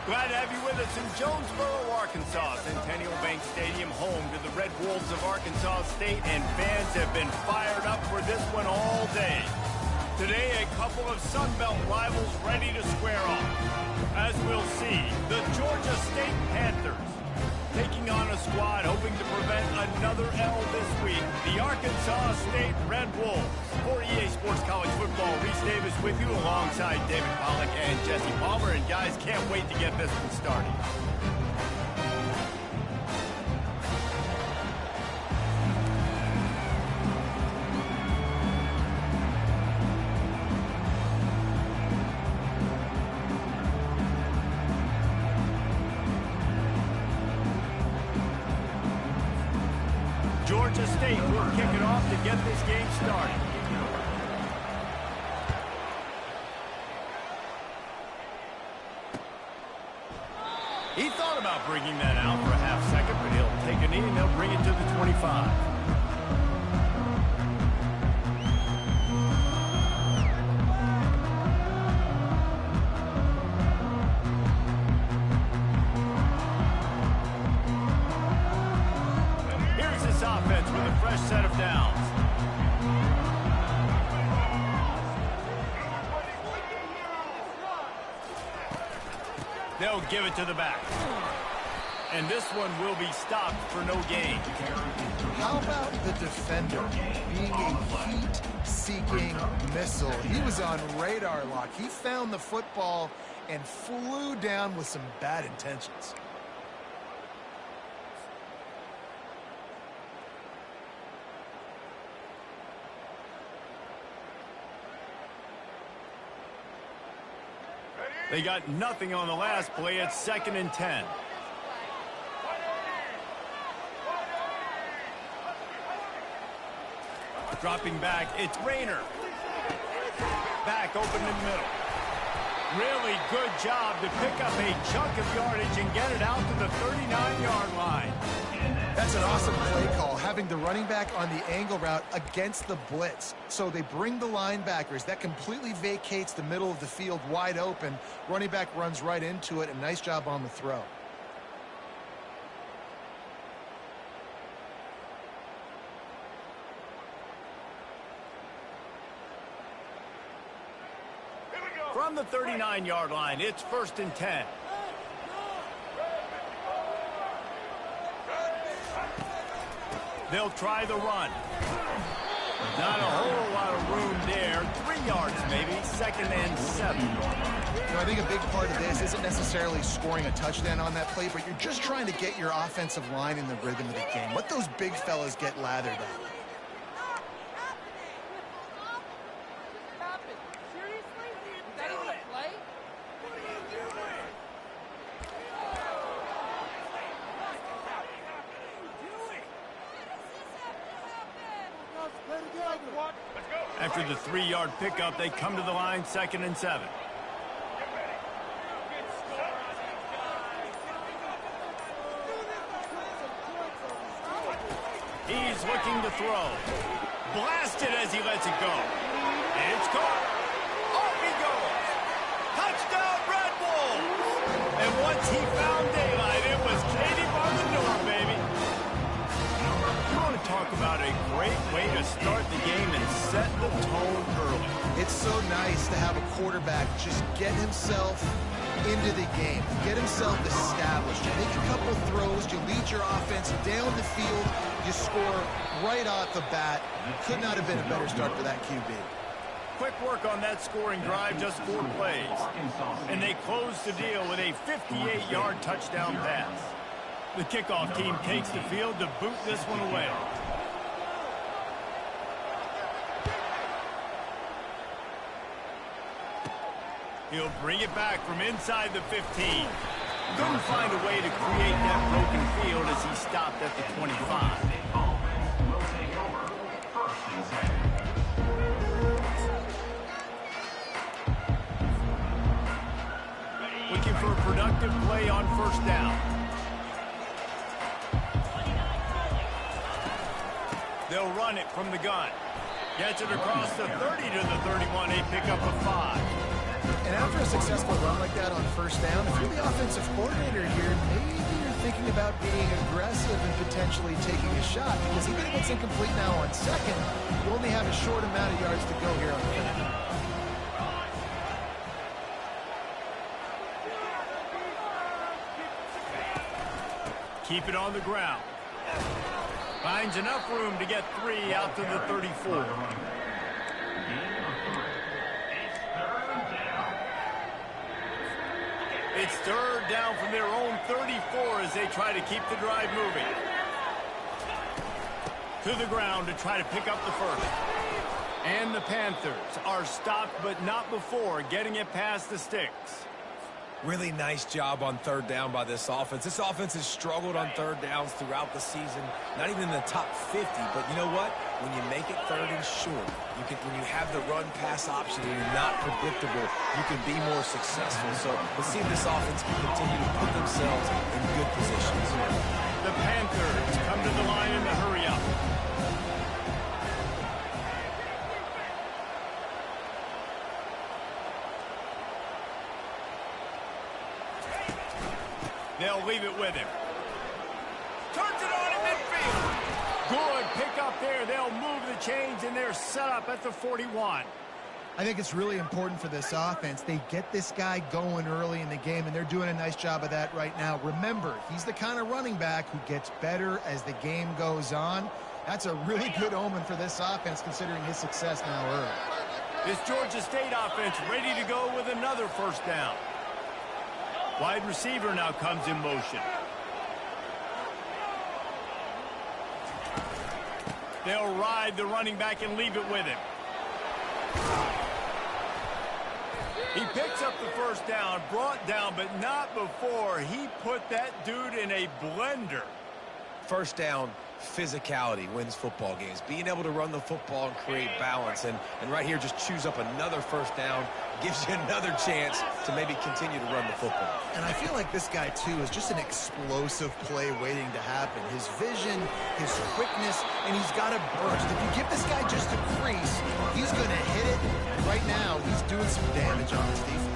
Glad to have you with us in Jonesboro, Arkansas. Centennial Bank Stadium, home to the Red Wolves of Arkansas State, and fans have been fired up for this one all day. Today, a couple of Sun Belt rivals ready to square off. As we'll see, the Georgia State Panthers taking on a squad hoping to prevent another L this week, the Arkansas State Red Wolves. For EA Sports College Football, Reese Davis with you alongside David Pollack and Jesse Palmer. And guys, can't wait to get this one started. Georgia State will kick it off to get this game started. He thought about bringing that out for a half second, but he'll take a knee and they'll bring it to the 25. Offense with a fresh set of downs. They'll give it to the back. And this one will be stopped for no gain. How about the defender being a heat-seeking missile? He was on radar lock. He found the football and flew down with some bad intentions. They got nothing on the last play. It's 2nd and 10. Dropping back, it's Rayner. Back open in the middle. Really good job to pick up a chunk of yardage and get it out to the 39-yard line. That's an awesome play call, having the running back on the angle route against the blitz. So they bring the linebackers. That completely vacates the middle of the field wide open. Running back runs right into it, and nice job on the throw. From the 39-yard line, it's 1st and 10. They'll try the run. Not a whole lot of room there. 3 yards maybe. 2nd and 7. You know, I think a big part of this isn't necessarily scoring a touchdown on that play, but you're just trying to get your offensive line in the rhythm of the game. Let those big fellas get lathered up. After the 3-yard pickup, they come to the line, 2nd and 7. He's looking to throw. Blasted as he lets it go. It's caught. Off he goes. Touchdown, Red Wolves. And once he found daylight, it was Katie on the door, baby. You want to talk about a great way to start the game and set the tone early. It's so nice to have a quarterback just get himself into the game, get himself established. You make a couple throws, you lead your offense down the field, you score right off the bat. Could not have been a better start for that QB. Quick work on that scoring drive, just 4 plays. And they close the deal with a 58-yard touchdown pass. The kickoff team takes the field to boot this one away. He'll bring it back from inside the 15. Couldn't find a way to create that broken field as he stopped at the 25. Looking for a productive play on 1st down. They'll run it from the gun. Gets it across the 30 to the 31. They pick up a 5. And after a successful run like that on first down, if you're the offensive coordinator here, maybe you're thinking about being aggressive and potentially taking a shot, because even if it's incomplete now on second, you only have a short amount of yards to go here on third. Keep it on the ground. Finds enough room to get 3 out to the 34. It's third down from their own 34 as they try to keep the drive moving. To the ground to try to pick up the first. And the Panthers are stopped, but not before getting it past the sticks. Really nice job on third down by this offense. This offense has struggled on third downs throughout the season. Not even in the top 50, but you know what? When you make it third and short, when you have the run-pass option and you're not predictable, you can be more successful. So let's see if this offense can continue to put themselves in good positions. The Panthers come to the line in the hurry up. They'll leave it with him. Turns it on in midfield. Good pick up there. They'll move the chains, and they're set up at the 41. I think it's really important for this offense. They get this guy going early in the game, and they're doing a nice job of that right now. Remember, he's the kind of running back who gets better as the game goes on. That's a really good omen for this offense, considering his success now early. This Georgia State offense ready to go with another first down. Wide receiver now comes in motion. They'll ride the running back and leave it with him. He picks up the first down, brought down, but not before he put that dude in a blender. First down, physicality wins football games. Being able to run the football and create balance. And right here, just choose up another first down, gives you another chance to maybe continue to run the football. And I feel like this guy, too, is just an explosive play waiting to happen. His vision, his quickness, and he's got a burst. If you give this guy just a crease, he's going to hit it. Right now, he's doing some damage on this defense.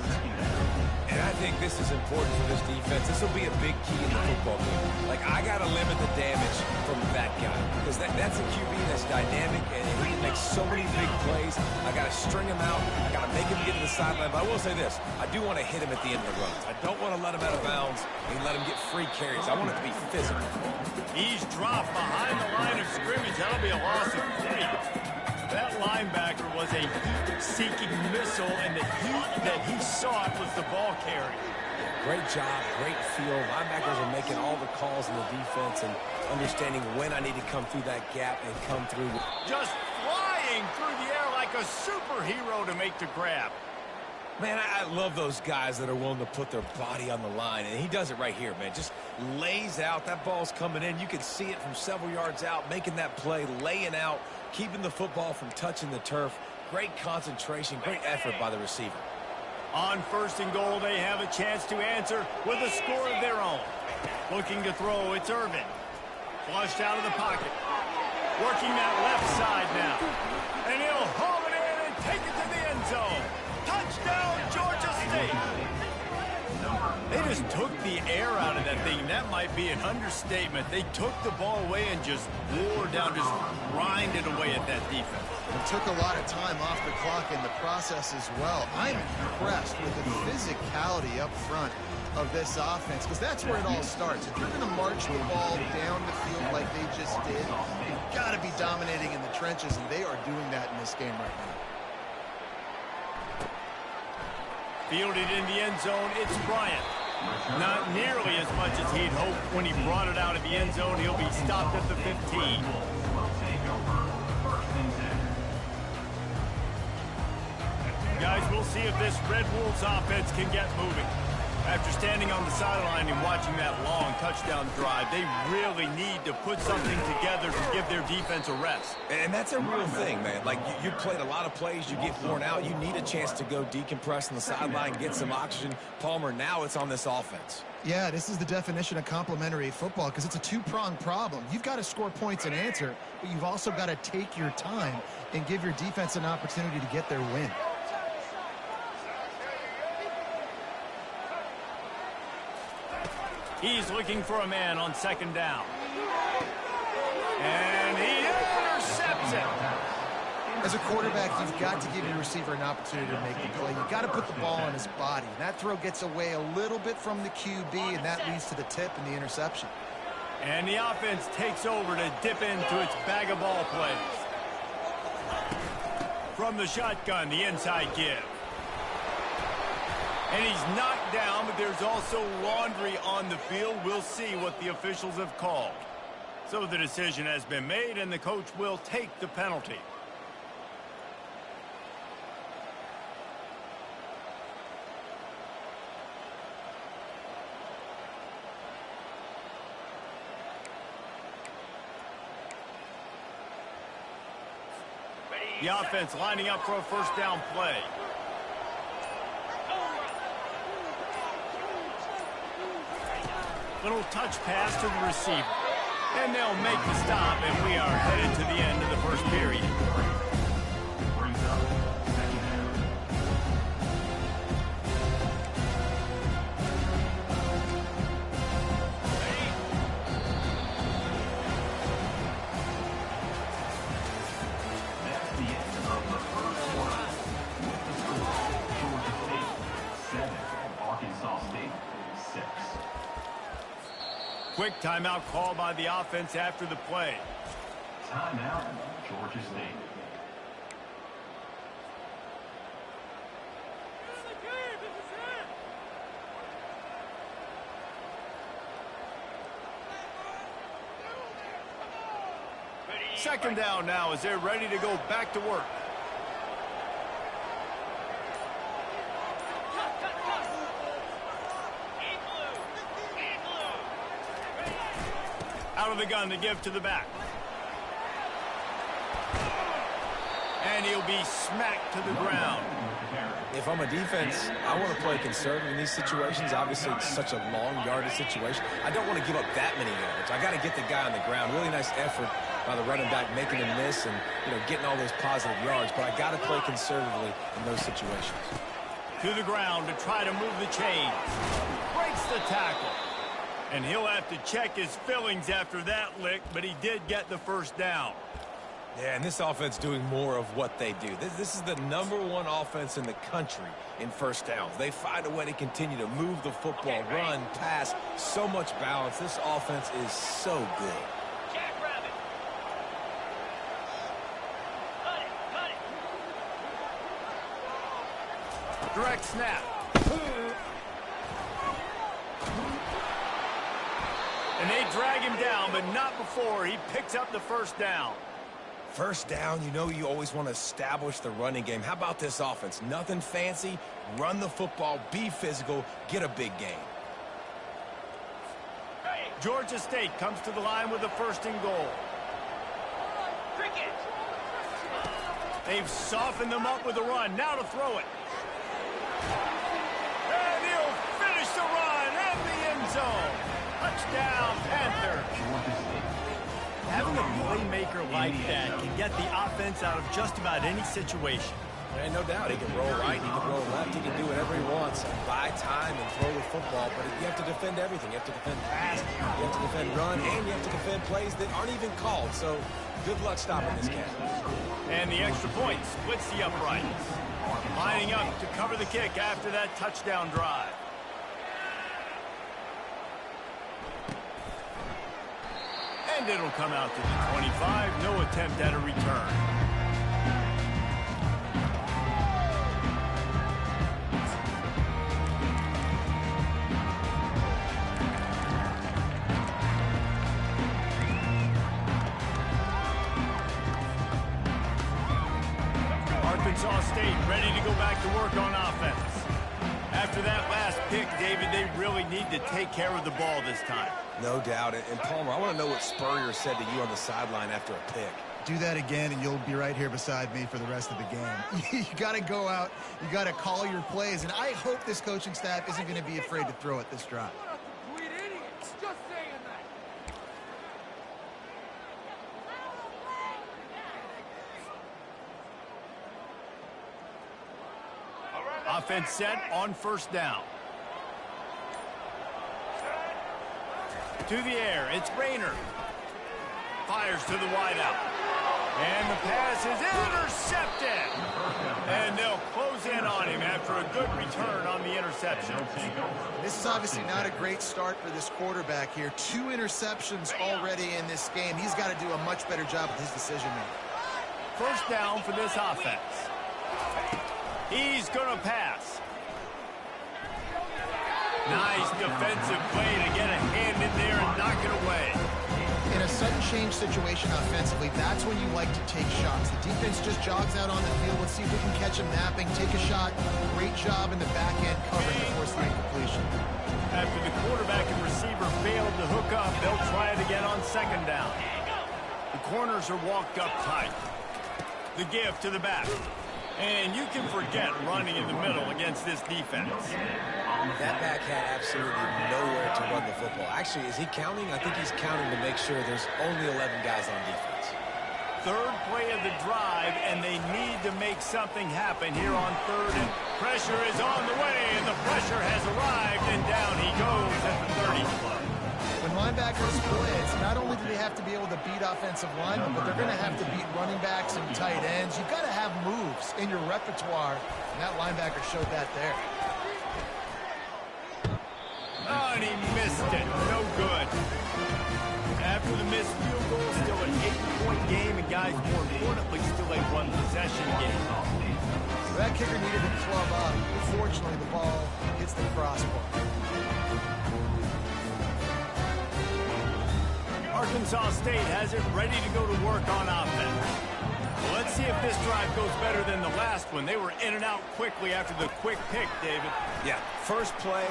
And I think this is important for this defense. This will be a big key in the football game. Like, I got to limit the damage from that guy, because that's a QB that's dynamic, and he can make so many big plays. I got to string him out. I got to make him get to the sideline. But I will say this. I do want to hit him at the end of the runs. I don't want to let him out of bounds and let him get free carries. I want it to be physical. He's dropped behind the line of scrimmage. That'll be a loss of 3. That linebacker was a heat-seeking missile, and the heat that he sought was the ball carry. Great job, great feel. Linebackers are making all the calls in the defense and understanding when I need to come through that gap and come through. Just flying through the air like a superhero to make the grab. Man, I love those guys that are willing to put their body on the line, and he does it right here, man. Just lays out. That ball's coming in. You can see it from several yards out, making that play, laying out, keeping the football from touching the turf. Great concentration, great effort by the receiver. On first and goal, they have a chance to answer with a score of their own. Looking to throw, it's Irvin. Flushed out of the pocket. Working that left side now. And he'll haul it in and take it to the end zone. Touchdown, Georgia State. They just took the air out of that thing. That might be an understatement. They took the ball away and just wore down, just grinded away at that defense. It took a lot of time off the clock in the process as well. I'm impressed with the physicality up front of this offense, because that's where it all starts. If you're going to march the ball down the field like they just did, you've got to be dominating in the trenches, and they are doing that in this game right now. Fielded in the end zone, it's Bryant. Not nearly as much as he'd hoped when he brought it out of the end zone. He'll be stopped at the 15. Guys, we'll see if this Red Wolves offense can get moving. After standing on the sideline and watching that long touchdown drive, they really need to put something together to give their defense a rest. And that's a real thing, man. Like, you played a lot of plays, you get worn out, you need a chance to go decompress on the sideline, get some oxygen. Palmer, now it's on this offense. Yeah, this is the definition of complementary football, because it's a two-pronged problem. You've got to score points and answer, but you've also got to take your time and give your defense an opportunity to get their win. He's looking for a man on second down. And he intercepts it. As a quarterback, you've got to give your receiver an opportunity to make the play. You've got to put the ball on his body. That throw gets away a little bit from the QB, and that leads to the tip and the interception. And the offense takes over to dip into its bag of ball plays. From the shotgun, the inside give. And he's knocked down, but there's also laundry on the field. We'll see what the officials have called. So the decision has been made, and the coach will take the penalty. The offense lining up for a first down play. Little touch pass to the receiver. And they'll make the stop, and we are headed to the end of the first period. Quick timeout call by the offense after the play. Timeout, Georgia State. Second down now as they're ready to go back to work. Out of the gun to give to the back. And he'll be smacked to the ground. If I'm a defense, I want to play conservative in these situations. Obviously, it's such a long yardage situation. I don't want to give up that many yards. I got to get the guy on the ground. Really nice effort by the running back making him miss and, getting all those positive yards. But I got to play conservatively in those situations. To the ground to try to move the chains. Breaks the tackle. And he'll have to check his fillings after that lick, but he did get the first down. Yeah, and this offense doing more of what they do. This is the #1 offense in the country in first downs. They find a way to continue to move the football, run, pass, so much balance. This offense is so good. Jackrabbit. Cut it. Direct snap. And they drag him down, but not before he picks up the first down. First down, you always want to establish the running game. How about this offense? Nothing fancy. Run the football, be physical, get a big gain. Georgia State comes to the line with a first and goal. Cricket. They've softened them up with a run. Now to throw it. And he'll finish the run in the end zone. Touchdown, Panther. Having a playmaker like that can get the offense out of just about any situation. And no doubt, he can roll right, he can roll left, he can do whatever he wants, buy time and throw the football, but you have to defend everything. You have to defend pass, you have to defend run, and you have to defend plays that aren't even called. So good luck stopping this cat. And the extra point splits the uprights. Lining up to cover the kick after that touchdown drive. And it'll come out to the 25. No attempt at a return. Arkansas State ready to go back to work on offense. After that last pick, David, they really need to take care of the ball this time. No doubt. And Palmer, I want to know what Spurrier said to you on the sideline after a pick. Do that again, and you'll be right here beside me for the rest of the game. You got to go out. You got to call your plays, and I hope this coaching staff isn't going to be afraid to throw it this drive. Offense set on first down. To the air, it's Rayner. Fires to the wideout. And the pass is intercepted. And they'll close in on him after a good return on the interception. This is obviously not a great start for this quarterback here. 2 interceptions already in this game. He's got to do a much better job with his decision-making. First down for this offense. He's going to pass. Nice defensive play to get a hand in there and knock it away. In a sudden change situation offensively, that's when you like to take shots. The defense just jogs out on the field. Let's see if we can catch him napping, take a shot. Great job in the back end covering to force the incompletion. After the quarterback and receiver failed to hook up, they'll try it again on second down. The corners are walked up tight. The give to the back. And you can forget running in the middle against this defense. That back had absolutely nowhere to run the football. Actually, is he counting? I think he's counting to make sure there's only 11 guys on defense. Third play of the drive, and they need to make something happen here on third. And pressure is on the way, and the pressure has arrived, and down he goes at the 30. When linebackers blitz, not only do they have to be able to beat offensive linemen, but they're going to have to beat running backs and tight ends. You've got to have moves in your repertoire, and that linebacker showed that there. Oh, and he missed it. No good. After the missed field goal, still an 8-point game, and guys, more importantly, still a one-possession game. So that kicker needed to club up. Unfortunately, the ball hits the crossbar. Arkansas State has it ready to go to work on offense. Well, let's see if this drive goes better than the last one. They were in and out quickly after the quick pick, David. Yeah, first play,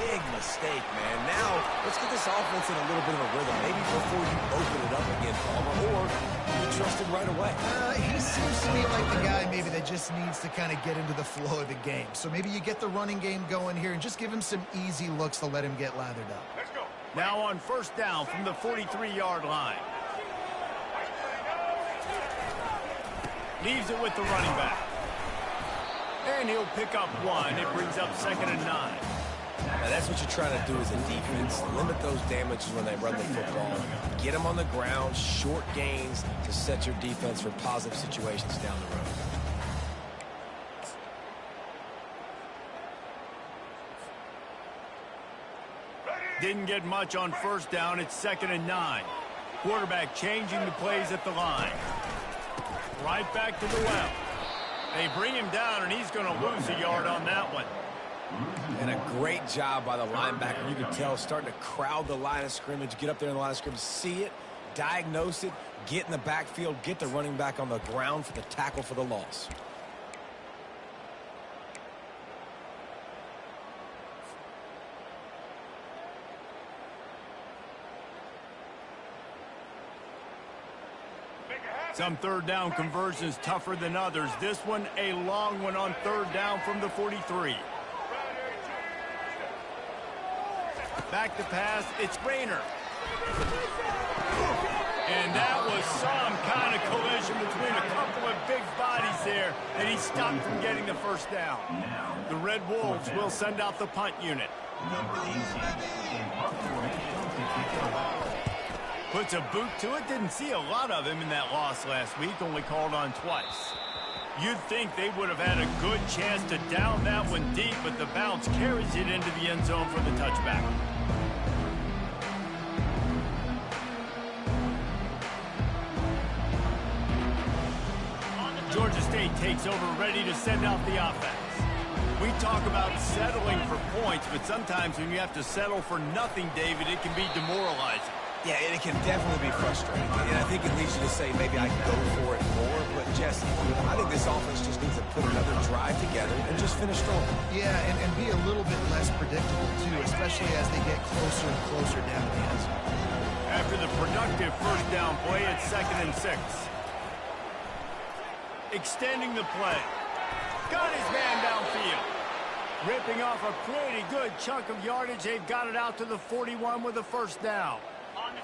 big mistake, man. Now, let's get this offense in a little bit of a rhythm. Maybe before you open it up again, Palmer, or you trust him right away. He seems to me like the guy maybe that just needs to kind of get into the flow of the game. So maybe you get the running game going here and just give him some easy looks to let him get lathered up. Let's go. Now on first down from the 43-yard line. Leaves it with the running back. And he'll pick up 1. It brings up 2nd and 9. Now that's what you're trying to do as a defense. Limit those damages when they run the football. Get them on the ground, short gains to set your defense for positive situations down the road. Didn't get much on first down. It's 2nd and 9. Quarterback changing the plays at the line. Right back to the well. They bring him down, and he's going to lose a yard on that one. And a great job by the linebacker. You can tell starting to crowd the line of scrimmage, get up there in the line of scrimmage, see it, diagnose it, get in the backfield, get the running back on the ground for the tackle for the loss. Some third down conversions tougher than others. This one, a long one on third down from the 43. Back to pass, it's Rayner. And that was some kind of collision between a couple of big bodies there, and he stopped from getting the first down. The Red Wolves will send out the punt unit. Puts a boot to it. Didn't see a lot of him in that loss last week, only called on twice. You'd think they would have had a good chance to down that one deep, but the bounce carries it into the end zone for the touchback. Georgia State takes over, ready to send out the offense. We talk about settling for points, but sometimes when you have to settle for nothing, David, it can be demoralizing. Yeah, and it can definitely be frustrating. And I think it leads you to say maybe I can go for it more. But, Jesse, I think this offense just needs to put another drive together and just finish strong. Yeah, and be a little bit less predictable, too, especially as they get closer and closer down the end zone. After the productive first down play, it's 2nd and 6. Extending the play. Got his man downfield. Ripping off a pretty good chunk of yardage. They've got it out to the 41 with a first down.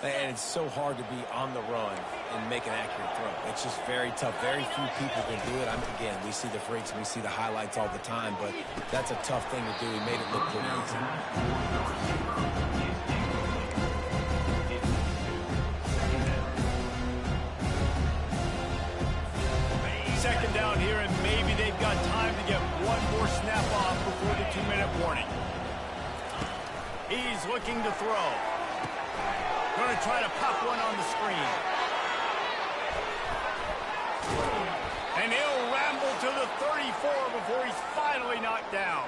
And it's so hard to be on the run and make an accurate throw. It's just very tough. Very few people can do it. Again, we see the freaks and we see the highlights all the time, but that's a tough thing to do. He made it look pretty easy. more snap-off before the 2-minute warning. He's looking to throw. Going to try to pop one on the screen. And he'll ramble to the 34 before he's finally knocked down.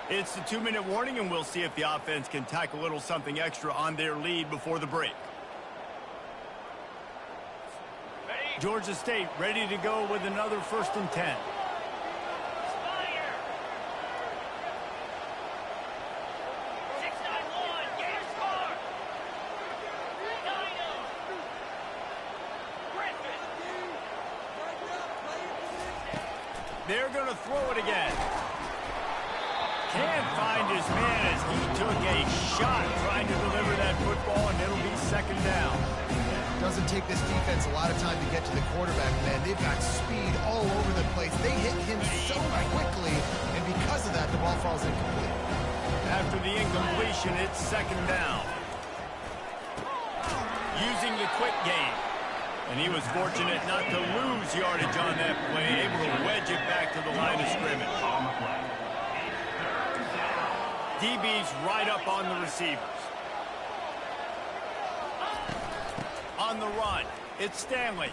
It's the 2-minute warning, and we'll see if the offense can tack a little something extra on their lead before the break. Georgia State ready to go with another 1st and 10. They're going to throw it again. Can't find his man as he took a shot trying to deliver that football, and it'll be 2nd down. Doesn't take this defense a lot of time to get to the quarterback, man. They've got speed all over the place. They hit him so quickly, and because of that, the ball falls incomplete. After the incompletion, it's 2nd down. Using the quick game. And he was fortunate not to lose yardage on that play, able to wedge it back to the line of scrimmage. DB's right up on the receivers. On the run, it's Stanley.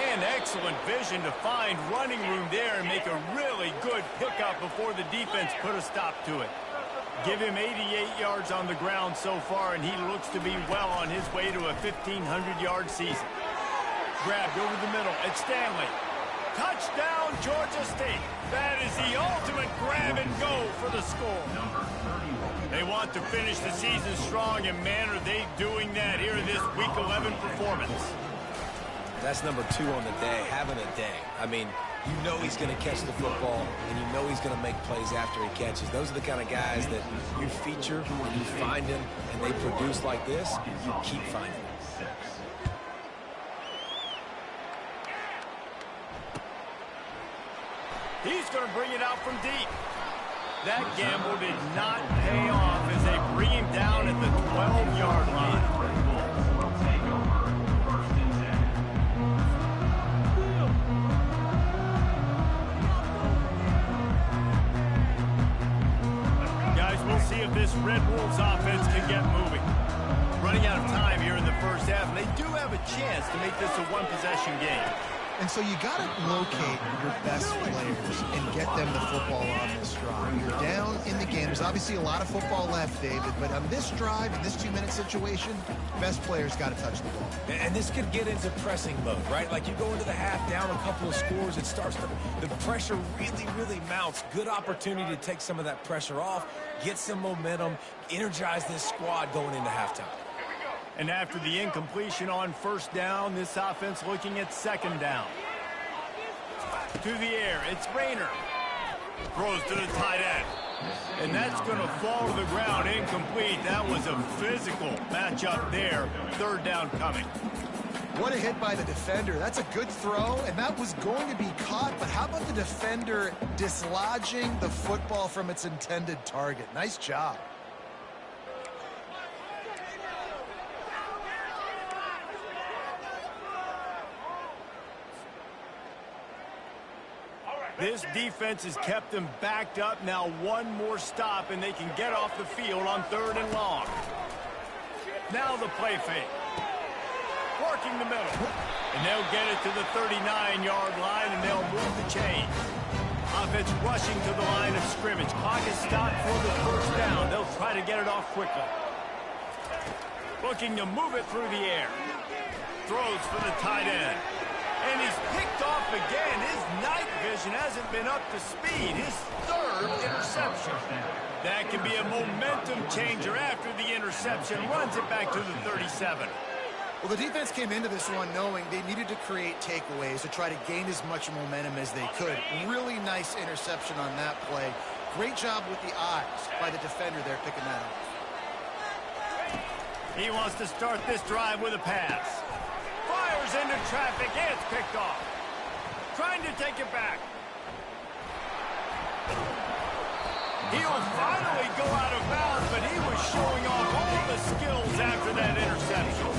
And excellent vision to find running room there and make a really good pickup before the defense put a stop to it. Give him 88 yards on the ground so far, and he looks to be well on his way to a 1,500-yard season. Grabbed over the middle. It's Stanley. Touchdown, Georgia State. That is the ultimate grab and go for the score. They want to finish the season strong, and man, are they doing that here in this Week 11 performance. That's number 2 on the day, having a day. I mean, you know he's going to catch the football, and you know he's going to make plays after he catches. Those are the kind of guys that you feature, and you find them, and they produce like this, you keep finding them. He's going to bring it out from deep. That gamble did not pay off as they bring him down at the 12-yard line. See if this Red Wolves offense can get moving. Running out of time here in the first half, and they do have a chance to make this a one-possession game. And so you got to locate your best players and get them the football on this drive. You're down in the game. There's obviously a lot of football left, David, but on this drive, in this 2-minute situation, best players got to touch the ball. And this could get into pressing mode, right? Like you go into the half down a couple of scores, it starts to, the pressure really mounts. Good opportunity to take some of that pressure off, get some momentum, energize this squad going into halftime. And after the incompletion on 1st down, this offense looking at 2nd down. To the air, it's Rayner. Throws to the tight end. And that's going to fall to the ground incomplete. That was a physical matchup there. 3rd down coming. What a hit by the defender. That's a good throw, and that was going to be caught. But how about the defender dislodging the football from its intended target? Nice job. This defense has kept them backed up. Now one more stop, and they can get off the field on 3rd and long. Now the play fake. Working the middle. And they'll get it to the 39-yard line, and they'll move the chain. Offense rushing to the line of scrimmage. Clock is stopped for the 1st down. They'll try to get it off quickly. Looking to move it through the air. Throws for the tight end. And he's picked off again. His night vision hasn't been up to speed. His 3rd interception. That can be a momentum changer after the interception. Runs it back to the 37. Well, the defense came into this one knowing they needed to create takeaways to try to gain as much momentum as they could. Really nice interception on that play. Great job with the eyes by the defender there picking that up. He wants to start this drive with a pass. Fires into traffic. It's picked off. Trying to take it back. He'll finally go out of bounds, but he was showing off all the skills after that interception.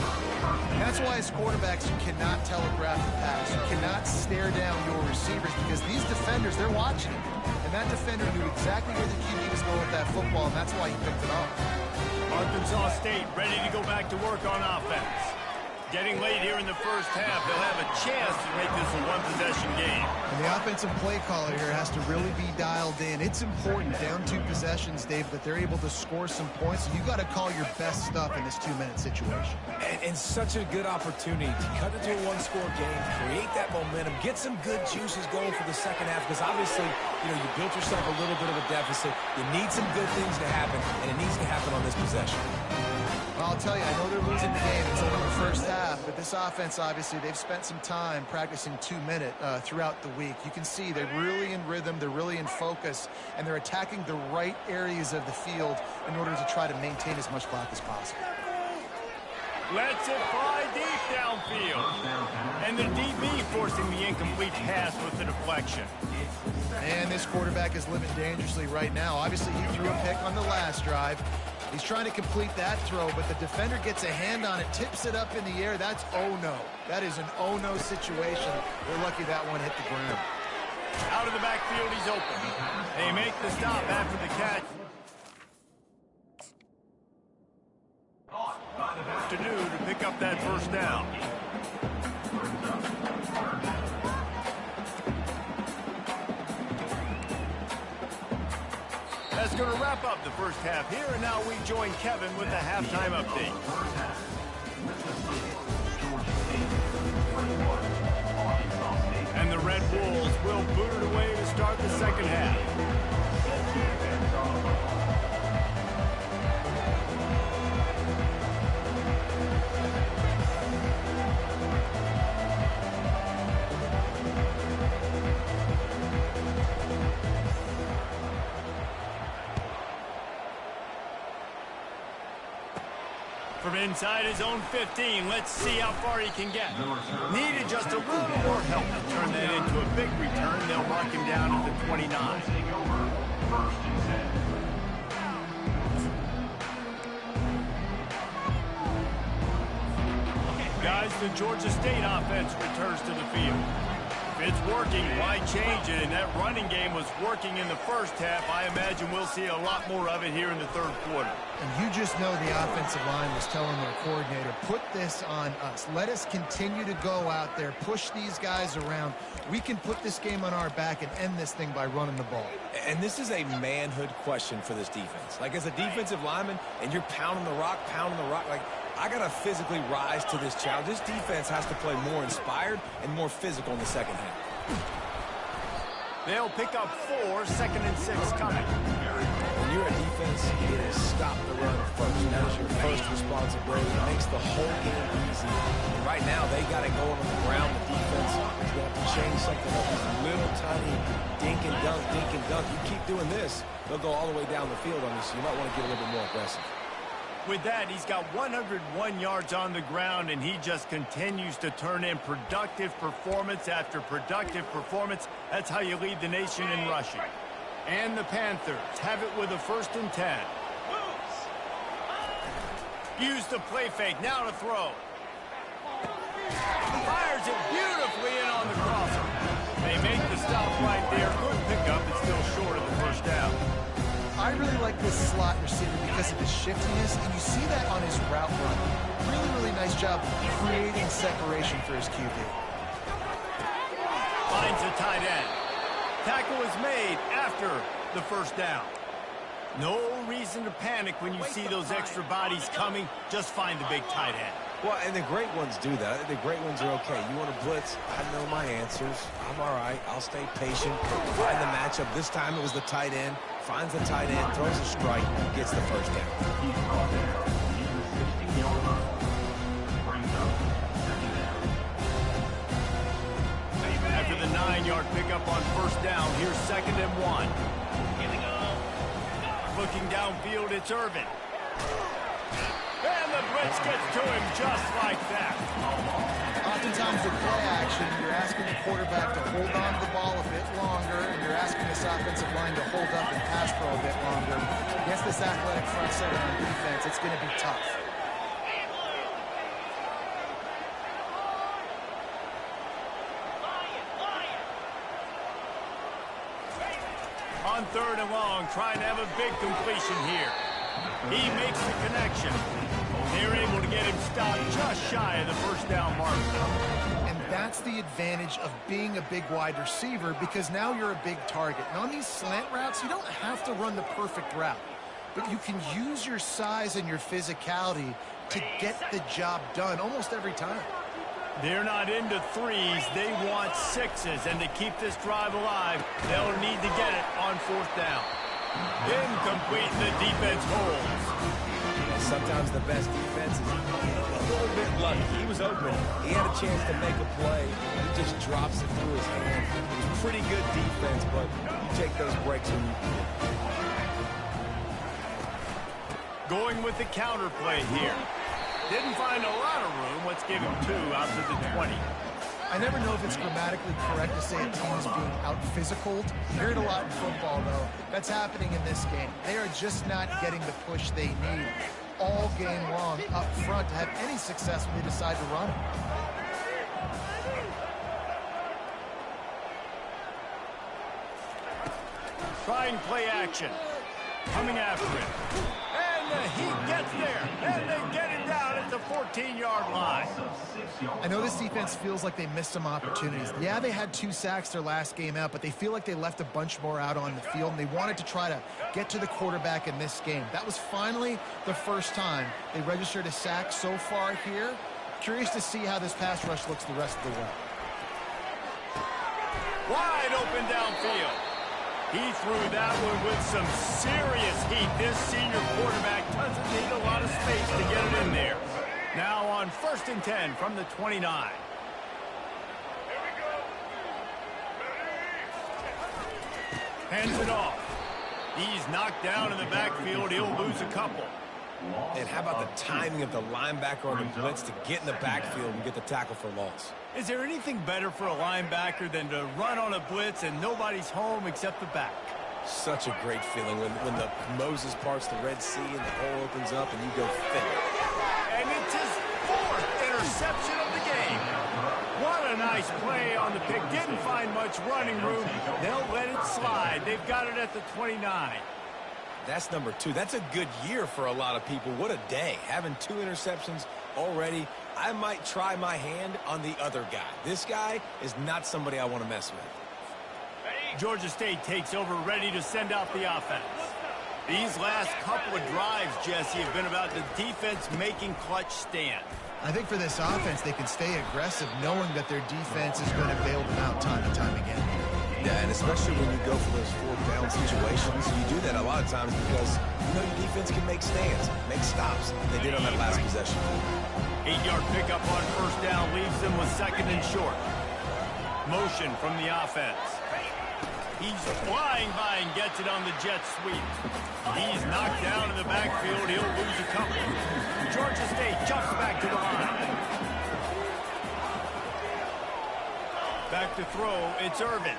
That's why as quarterbacks, you cannot telegraph the pass. You cannot stare down your receivers because these defenders, they're watching it. And that defender knew exactly where the QB was going with that football, and that's why he picked it off. Arkansas State ready to go back to work on offense. Getting late here in the first half, they'll have a chance to make this a one-possession game. And the offensive play caller here has to really be dialed in. It's important, down 2 possessions, Dave, that they're able to score some points. You got to call your best stuff in this 2-minute situation. And such a good opportunity to cut into a one-score game, create that momentum, get some good juices going for the second half, because obviously, you built yourself a little bit of a deficit. You need some good things to happen, and it needs to happen on this possession. I'll tell you, I know they're losing the game. It's only the first half, but this offense, obviously, they've spent some time practicing 2-minute throughout the week. You can see they're really in rhythm, they're really in focus, and they're attacking the right areas of the field in order to try to maintain as much clock as possible. Lets it fly deep downfield. And the DB forcing the incomplete pass with the deflection. And this quarterback is living dangerously right now. Obviously, he threw a pick on the last drive. He's trying to complete that throw, but the defender gets a hand on it, tips it up in the air. That's oh-no. That is an oh-no situation. They're lucky that one hit the ground. Out of the backfield, he's open. They make the stop after the catch. To do to pick up that first down. That's going to wrap up the first half here, and now we join Kevin with the halftime update. And the Red Wolves will boot it away to start the second half. From inside his own 15, let's see how far he can get. Needed just a little more help to turn that into a big return. They'll mark him down at the 29. Guys, the Georgia State offense returns to the field. If it's working, why change it? And that running game was working in the first half. I imagine we'll see a lot more of it here in the third quarter. And you just know the offensive line was telling their coordinator, put this on us. Let us continue to go out there, push these guys around. We can put this game on our back and end this thing by running the ball. And this is a manhood question for this defense. Like, as a defensive lineman, and you're pounding the rock, like, I got to physically rise to this challenge. This defense has to play more inspired and more physical in the second half. They'll pick up 4, 2nd and 6 coming. When you're a defense, it is stop the run first. That is your first responsibility. It makes the whole game easy. And right now, they got it going on the ground. The defense is going to have to change something up. This little tiny dink and dunk, dink and dunk. You keep doing this, they'll go all the way down the field on you, so you might want to get a little bit more aggressive. With that, he's got 101 yards on the ground, and he just continues to turn in productive performance after productive performance. That's how you lead the nation in rushing. And the Panthers have it with a 1st and 10. Use the play fake, now to throw. Fires it beautifully in on the crosser. They make the stop right there. Good pickup, it's still short of the first down. I really like this slot receiver because of his shiftiness, and you see that on his route run. Really nice job creating separation for his QB. Finds a tight end. Tackle is made after the first down. No reason to panic when you see those extra bodies coming. Just find the big tight end. Well, and the great ones do that. The great ones are okay. You want to blitz? I know my answers. I'm all right. I'll stay patient. Find the matchup. This time it was the tight end. Finds the tight end, throws a strike, gets the first down. After the 9-yard pickup on first down, here's 2nd and 1. Looking downfield, it's Irvin. And the blitz gets to him just like that. Oftentimes with play action, you're asking the quarterback to hold on to the ball a bit longer, and you're asking this offensive line to hold up and pass pro a bit longer. Against this athletic front seven on defense, it's going to be tough. on 3rd and long, trying to have a big completion here. He makes the connection. They're able to get him stopped just shy of the first down mark. And that's the advantage of being a big wide receiver, because now you're a big target. And on these slant routes, you don't have to run the perfect route, but you can use your size and your physicality to get the job done almost every time. They're not into 3s, they want 6s, and to keep this drive alive, they'll need to get it on 4th down. Incomplete, the defense holds. Sometimes the best defense is a little bit lucky. He was open. He had a chance to make a play. He just drops it through his hand. It was pretty good defense, but you take those breaks when you can. Going with the counter play here. Didn't find a lot of room. Let's give him 2 out to the 20. I never know if it's grammatically correct to say a team is being out-physicaled. You hear it a lot in football, though. That's happening in this game. They are just not getting the push they need all game long up front to have any success when they decide to run it. Trying play action. Coming after it. And he gets there. And they get it down at the 14-yard line. I know this defense feels like they missed some opportunities. Yeah, they had 2 sacks their last game out, but they feel like they left a bunch more out on the field, and they wanted to try to get to the quarterback in this game. That was finally the first time they registered a sack so far here. Curious to see how this pass rush looks the rest of the way. Wide open downfield. He threw that one with some serious heat. This senior quarterback doesn't need a lot of space to get it in there. Now on 1st and 10 from the 29. Hands it off. He's knocked down in the backfield. He'll lose a couple. And how about the timing of the linebacker on the blitz to get in the backfield and get the tackle for loss? Is there anything better for a linebacker than to run on a blitz and nobody's home except the back? Such a great feeling when the Moses parts the Red Sea and the hole opens up and you go fit. And it's his 4th interception of the game. What a nice play on the pick. Didn't find much running room. They'll let it slide. They've got it at the 29. That's number 2. That's a good year for a lot of people. What a day. Having 2 interceptions already. I might try my hand on the other guy. This guy is not somebody I want to mess with. Georgia State takes over, ready to send out the offense. These last couple of drives, Jesse, have been about the defense making clutch stand. I think for this offense, they can stay aggressive knowing that their defense is going to bail them out time and time again. Yeah, and especially when you go for those 4th down situations, you do that a lot of times because you know your defense can make stands, make stops. They did on that last possession. 8-yard pickup on 1st down leaves them with 2nd and short. Motion from the offense. He's flying by and gets it on the jet sweep. He's knocked down in the backfield. He'll lose a couple. Georgia State jumps back to the line. Back to throw. It's Irvin.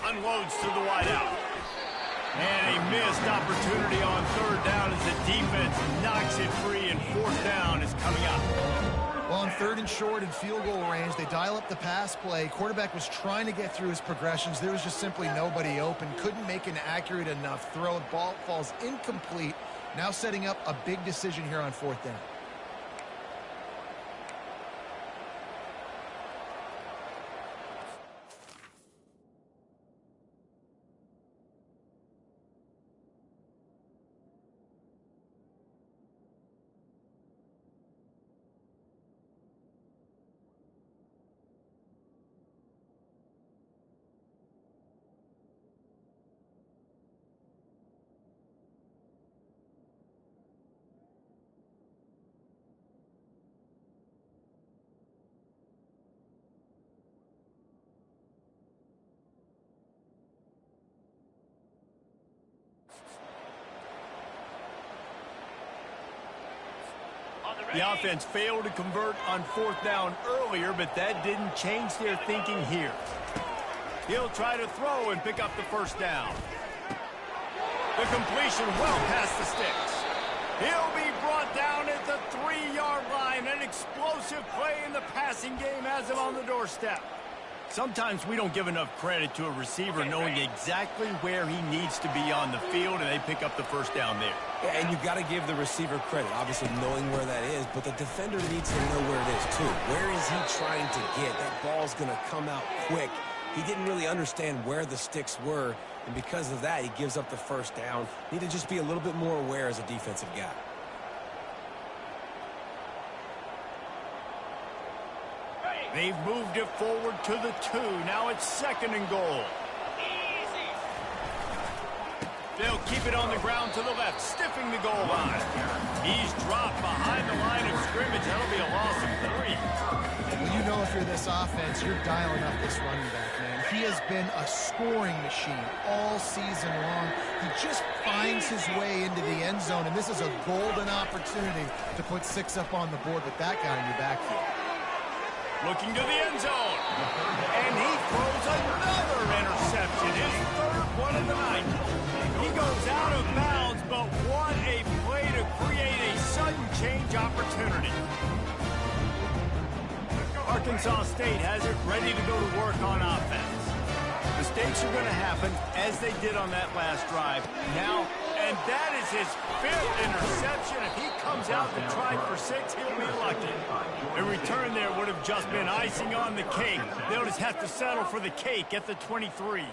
Unloads to the wideout. And a missed opportunity on 3rd down as the defense knocks it free, and 4th down is coming up. Well, on 3rd and short and field goal range, they dial up the pass play. Quarterback was trying to get through his progressions. There was just simply nobody open. Couldn't make an accurate enough throw. Ball falls incomplete. Now setting up a big decision here on 4th down. The offense failed to convert on 4th down earlier, but that didn't change their thinking here. He'll try to throw and pick up the 1st down. The completion well past the sticks. He'll be brought down at the 3-yard line. An explosive play in the passing game has him on the doorstep. Sometimes we don't give enough credit to a receiver knowing exactly where he needs to be on the field, and they pick up the first down there. Yeah, and you've got to give the receiver credit, obviously knowing where that is, but the defender needs to know where it is too. Where is he trying to get? That ball's going to come out quick. He didn't really understand where the sticks were, and because of that, he gives up the first down. Need to just be a little bit more aware as a defensive guy. They've moved it forward to the 2. Now it's 2nd and goal. They'll keep it on the ground to the left, stiffing the goal line. He's dropped behind the line of scrimmage. That'll be a loss of 3. Well, you know if you're this offense, you're dialing up this running back, man. He has been a scoring machine all season long. He just finds his way into the end zone, and this is a golden opportunity to put 6 up on the board with that guy in your backfield. Looking to the end zone. And he throws another interception. His 3rd one of the night. He goes out of bounds, but what a play to create a sudden change opportunity. Arkansas State has it ready to go to work on offense. Mistakes are going to happen, as they did on that last drive. Now, and that is his 5th interception. If he comes out to try for 6, he'll be lucky. A return there would have just been icing on the cake. They'll just have to settle for the cake at the 23.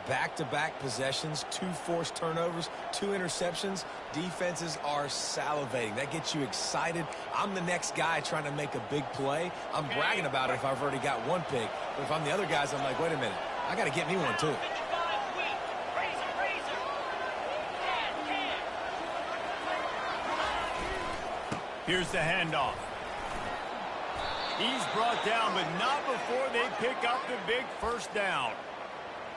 Back-to-back possessions, 2 forced turnovers, 2 interceptions. Defenses are salivating. That gets you excited. I'm the next guy trying to make a big play. I'm bragging about it if I've already got 1 pick. But if I'm the other guys, I'm like, wait a minute. I got to get me 1 too. Here's the handoff. He's brought down, but not before they pick up the big first down.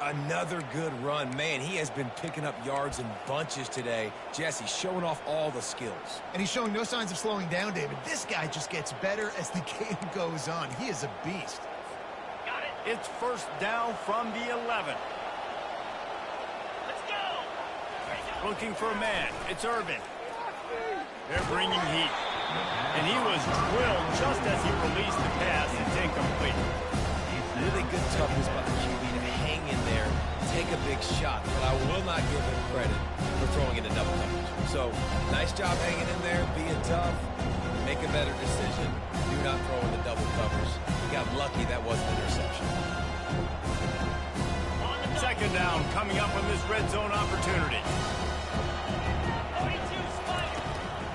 Another good run. Man, he has been picking up yards in bunches today. Jesse showing off all the skills. And he's showing no signs of slowing down, David. This guy just gets better as the game goes on. He is a beast. Got it. It's first down from the 11. Let's go. Looking for a man. It's Urban. They're bringing heat. And he was drilled just as he released the pass. It's incomplete. Really good toughness by the QB to hang in there, take a big shot. But I will not give him credit for throwing into double coverage. So, nice job hanging in there, being tough, make a better decision. Do not throw into double covers. He got lucky that wasn't an interception. 2nd down coming up on this red zone opportunity.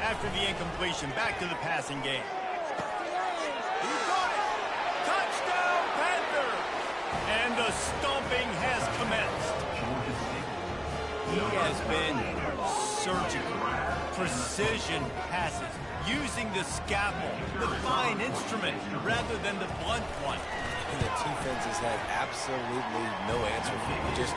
After the incompletion, back to the passing game. He got it! Touchdown, Panther! And the stomping has commenced. He has been surgical, precision passes, using the scalpel, the fine instrument, rather than the blunt one. And the defense has had absolutely no answer for him. Just,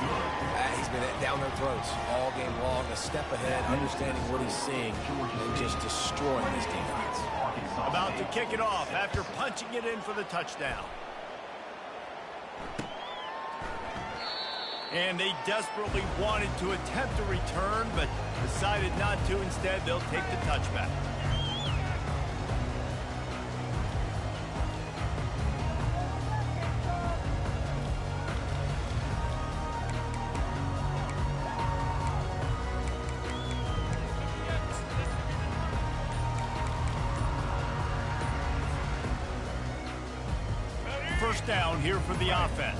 he's been down their throats all game long, a step ahead, understanding what he's seeing, and just destroying this defense. About to kick it off after punching it in for the touchdown. And they desperately wanted to attempt a return, but decided not to. Instead, they'll take the touchback. First down here for the offense.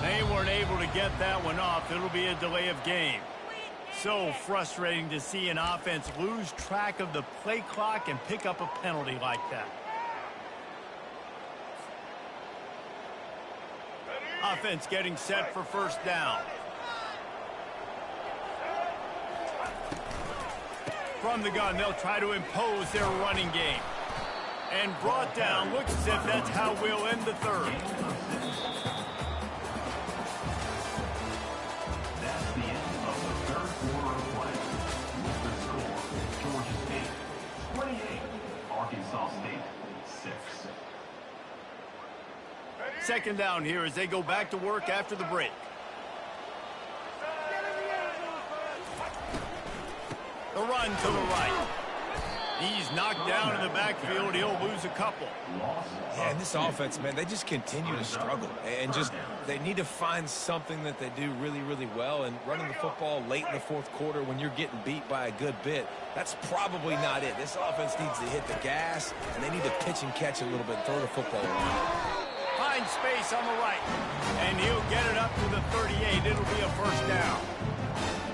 They weren't able to get that one off. It'll be a delay of game. So frustrating to see an offense lose track of the play clock and pick up a penalty like that. Offense getting set for first down. From the gun, they'll try to impose their running game. And brought down. Looks as if that's how we'll end the 3rd. That's the end of the 3rd quarter of play. The score, Georgia State 28, Arkansas State 6. 2nd down here as they go back to work after the break. The run to the right. He's knocked down in the backfield. He'll lose a couple. Yeah, and this offense, man, they just continue to struggle. And just they need to find something that they do really, really well. And running the football late in the fourth quarter when you're getting beat by a good bit, that's probably not it. This offense needs to hit the gas, and they need to pitch and catch a little bit and throw the football around. Finds space on the right. And he'll get it up to the 38. It'll be a first down.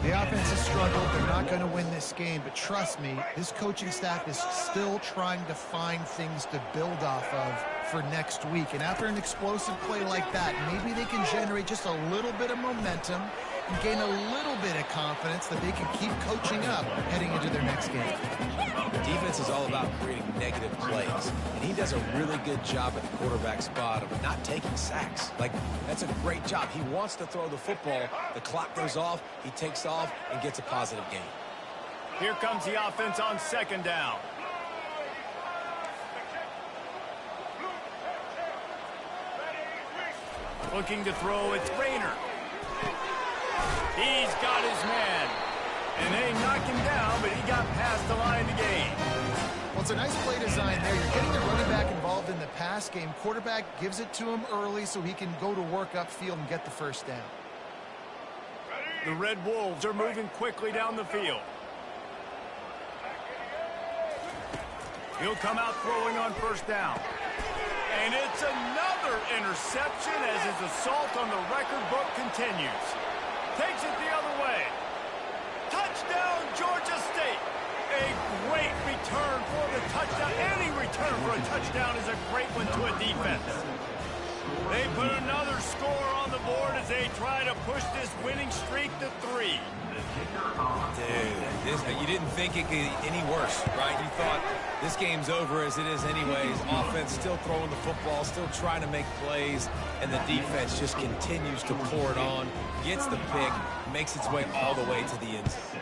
The offense has struggled. They're not going to win this game, but trust me, this coaching staff is still trying to find things to build off of for next week. And after an explosive play like that, maybe they can generate just a little bit of momentum and gain a little bit of confidence that they can keep coaching up heading into their next game. Defense is all about creating negative plays, and he does a really good job at the quarterback spot of not taking sacks. Like, that's a great job. He wants to throw the football. The clock goes off, he takes off, and gets a positive gain. Here comes the offense on second down. Looking to throw, it's Rayner. He's got his man. And they knocked him down, but he got past the line to gain. Well, it's a nice play design there. You're getting the running back involved in the pass game. Quarterback gives it to him early so he can go to work upfield and get the first down. The Red Wolves are moving quickly down the field. He'll come out throwing on first down. And it's another interception as his assault on the record book continues. Takes it the other way. Touchdown, Georgia State. A great return for the touchdown. Any return for a touchdown is a great one to a defense. They put another score on the board as they try to push this winning streak to 3. Dude, you didn't think it could get any worse, right? You thought this game's over as it is anyways. Offense still throwing the football, still trying to make plays, and the defense just continues to pour it on, gets the pick, makes its way all the way to the end zone.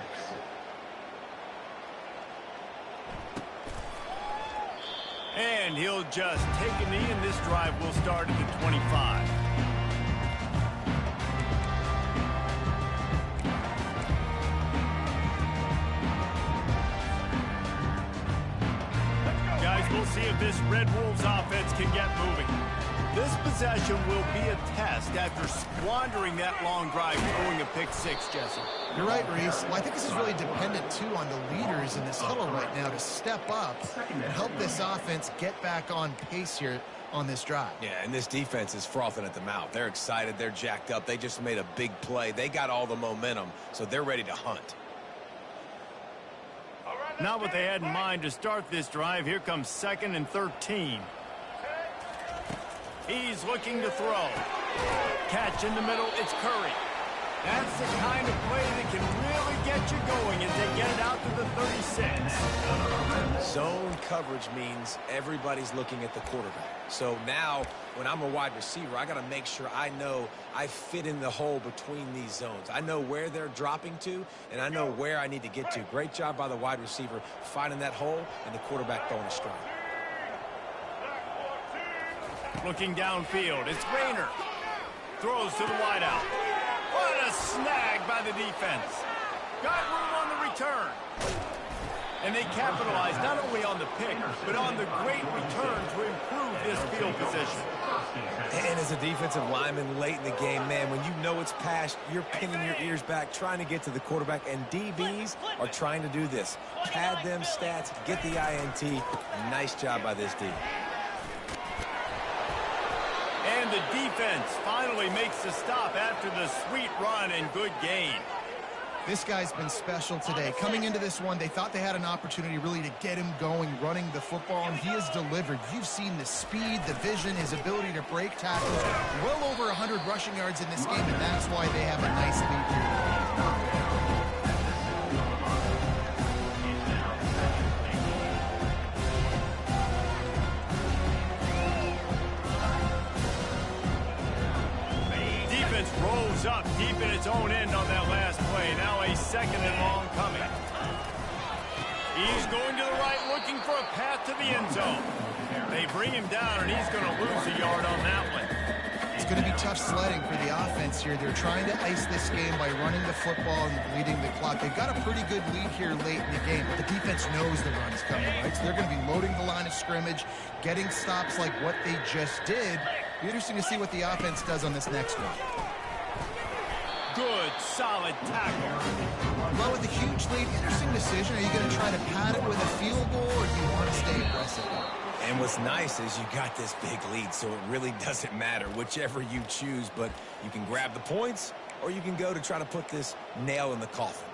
And he'll just take a knee, and this drive will start at the 25. Guys, we'll see if this Red Wolves offense can get moving. This possession will be a test after squandering that long drive, throwing a pick six, Jesse. You're right, Reese. Well, I think this is really dependent, too, on the leaders in this huddle right now to step up and help this offense get back on pace here on this drive. Yeah, and this defense is frothing at the mouth. They're excited. They're jacked up. They just made a big play. They got all the momentum, so they're ready to hunt. Not what they had in mind to start this drive. Here comes 2nd and 13. He's looking to throw. Catch in the middle. It's Curry. That's the kind of play that can really get you going as they get it out to the 36. Zone coverage means everybody's looking at the quarterback. So now, when I'm a wide receiver, I got to make sure I know I fit in the hole between these zones. I know where they're dropping to, and I know where I need to get to. Great job by the wide receiver finding that hole, and the quarterback throwing a strike. Looking downfield, it's Rayner. Throws to the wideout. What a snag by the defense. Got room on the return. And they capitalize not only on the pick, but on the great return to improve this field position. And as a defensive lineman late in the game, man, when you know it's past, you're pinning your ears back, trying to get to the quarterback, and DBs are trying to do this. Pad them stats, get the INT. Nice job by this D. And the defense finally makes the stop after the sweet run and good gain. This guy's been special today. Coming into this one, they thought they had an opportunity really to get him going, running the football, and he has delivered. You've seen the speed, the vision, his ability to break tackles. Well over 100 rushing yards in this game, and that's why they have a nice lead here. Rose up deep in its own end on that last play. Now a 2nd and long coming. He's going to the right, looking for a path to the end zone. They bring him down, and he's going to lose a yard on that one. It's going to be tough sledding for the offense here. They're trying to ice this game by running the football and bleeding the clock. They've got a pretty good lead here late in the game, but the defense knows the run's coming, right? So they're going to be loading the line of scrimmage, getting stops like what they just did. Be interesting to see what the offense does on this next one. Good, solid tackle. Well, with a huge lead, interesting decision. Are you going to try to pad it with a field goal, or do you want to stay aggressive? And what's nice is you got this big lead, so it really doesn't matter whichever you choose, but you can grab the points, or you can go to try to put this nail in the coffin.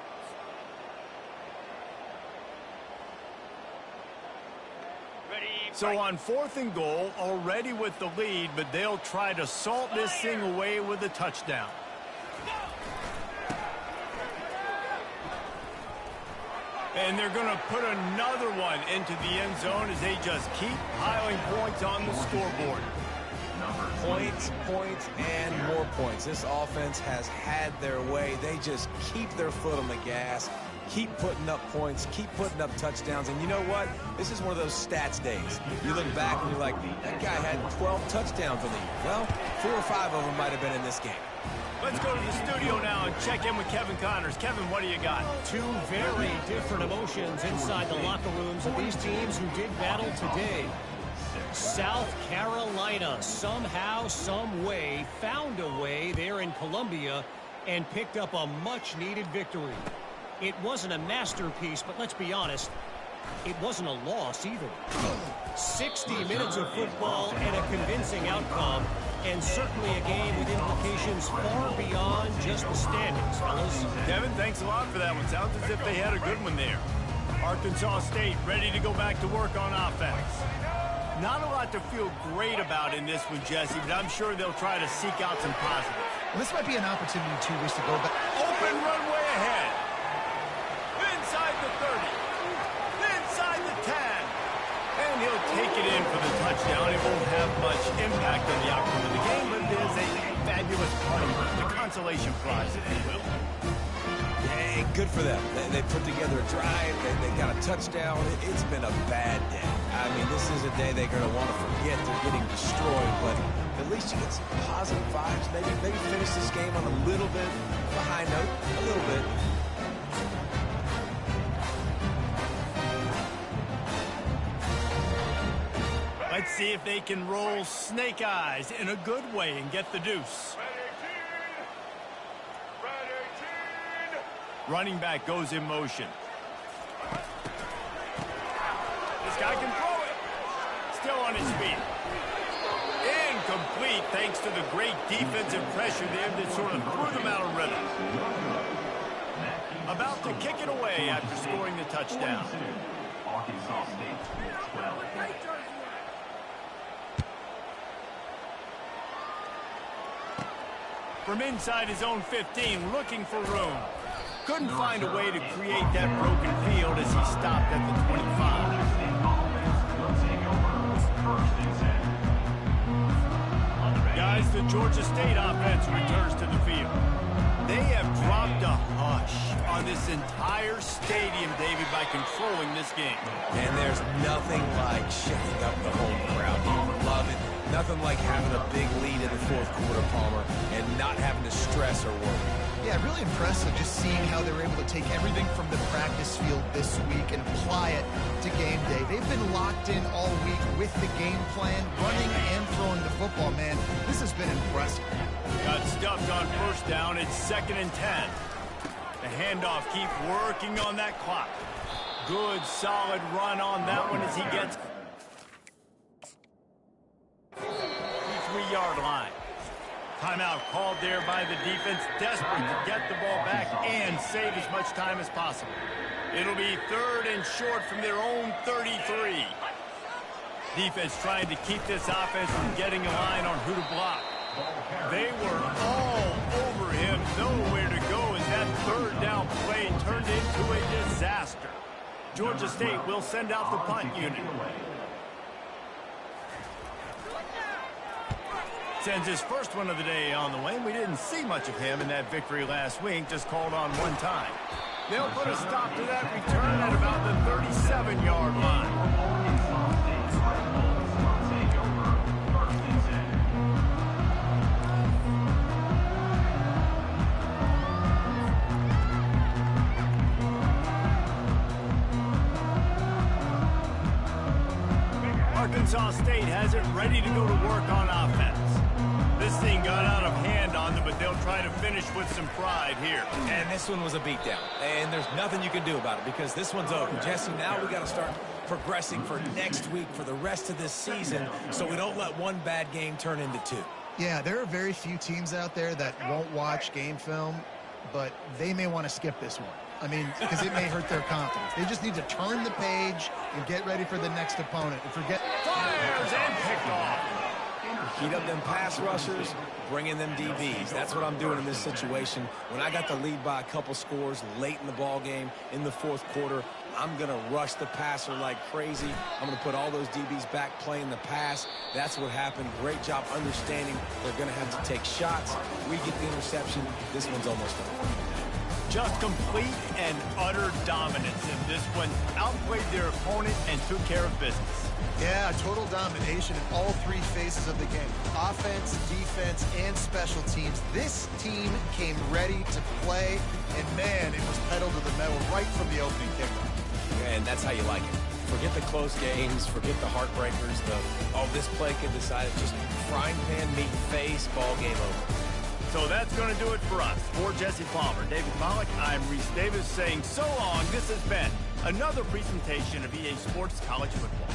So on 4th and goal, already with the lead, but they'll try to salt this thing away with a touchdown. And they're going to put another one into the end zone as they just keep piling points on the scoreboard. Points, points, and more points. This offense has had their way. They just keep their foot on the gas, keep putting up points, keep putting up touchdowns. And you know what? This is one of those stats days. You look back and you're like, that guy had 12 touchdowns on the year. Well, 4 or 5 of them might have been in this game. Let's go to the studio now and check in with Kevin Connors. Kevin, what do you got? Two very different emotions inside the locker rooms of these teams who did battle today. South Carolina somehow, some way, found a way there in Columbia and picked up a much-needed victory. It wasn't a masterpiece, but let's be honest, it wasn't a loss either. 60 minutes of football and a convincing outcome, and certainly a game with implications far beyond just the standings, fellas. Kevin, thanks a lot for that one. Sounds as if they had a good one there. Arkansas State ready to go back to work on offense. Not a lot to feel great about in this one, Jesse, but I'm sure they'll try to seek out some positives. Well, this might be an opportunity, too, Wish, to go back. Open runway ahead. Inside the 30. Inside the 10. And he'll take it in for the touchdown. It won't have much impact on the outcome of the game, but it is a fabulous party, the consolation prize, if you will. Hey, good for them. They put together a drive. They got a touchdown. It's been a bad day. I mean, this is a day they're going to want to forget. They're getting destroyed, but at least you get some positive vibes. Maybe finish this game on a little bit of a high note, a little bit. Let's see if they can roll snake eyes in a good way and get the deuce. Running back goes in motion. This guy can throw it. Still on his feet. Incomplete thanks to the great defensive pressure there that sort of threw them out of rhythm. About to kick it away after scoring the touchdown. Arkansas State 12. From inside his own 15, looking for room. Couldn't find a way to create that broken field as he stopped at the 25. Guys, the Georgia State offense returns to the field. They have dropped a hush on this entire stadium, David, by controlling this game. And there's nothing like shutting up the home crowd. You love it. Nothing like having a big lead in the 4th quarter, Palmer, and not having to stress or worry. Yeah, really impressive just seeing how they were able to take everything from the practice field this week and apply it to game day. They've been locked in all week with the game plan, running and throwing the football, man. This has been impressive. Got stuffed on 1st down. It's 2nd and 10. The handoff keeps working on that clock. Good, solid run on that one as he gets 3-yard line. Timeout called there by the defense, desperate to get the ball back and save as much time as possible. It'll be 3rd and short from their own 33. Defense trying to keep this offense from getting a line on who to block. They were all over him, nowhere to go as that 3rd down play turned into a disaster. Georgia State will send out the punt unit. Sends his first one of the day on the way. We didn't see much of him in that victory last week, just called on one time. They'll put a stop to that return at about the 37-yard line. Arkansas State has it ready to go to work on offense. This thing got out of hand on them, but they'll try to finish with some pride here. And this one was a beatdown. And there's nothing you can do about it because this one's over. Jesse, now we got to start progressing for next week, for the rest of this season, so we don't let one bad game turn into two. Yeah, there are very few teams out there that won't watch game film, but they may want to skip this one. I mean, because it may hurt their confidence. They just need to turn the page and get ready for the next opponent. And forget. Fires and picked off. Heat up them pass rushers, bring in them DBs. That's what I'm doing in this situation. When I got the lead by a couple scores late in the ball game, in the fourth quarter, I'm going to rush the passer like crazy. I'm going to put all those DBs back playing the pass. That's what happened. Great job understanding they're going to have to take shots. We get the interception. This one's almost over. Just complete and utter dominance in this one. Outplayed their opponent and took care of business. Yeah, total domination in all three phases of the game. Offense, defense, and special teams. This team came ready to play, and man, it was pedal to the metal right from the opening kickoff. And that's how you like it. Forget the close games, forget the heartbreakers, this play could decide it. Just frying pan, meat, face, ball game over. So that's going to do it for us. For Jesse Palmer, David Pollack, I'm Reese Davis saying so long. This has been another presentation of EA Sports College Football.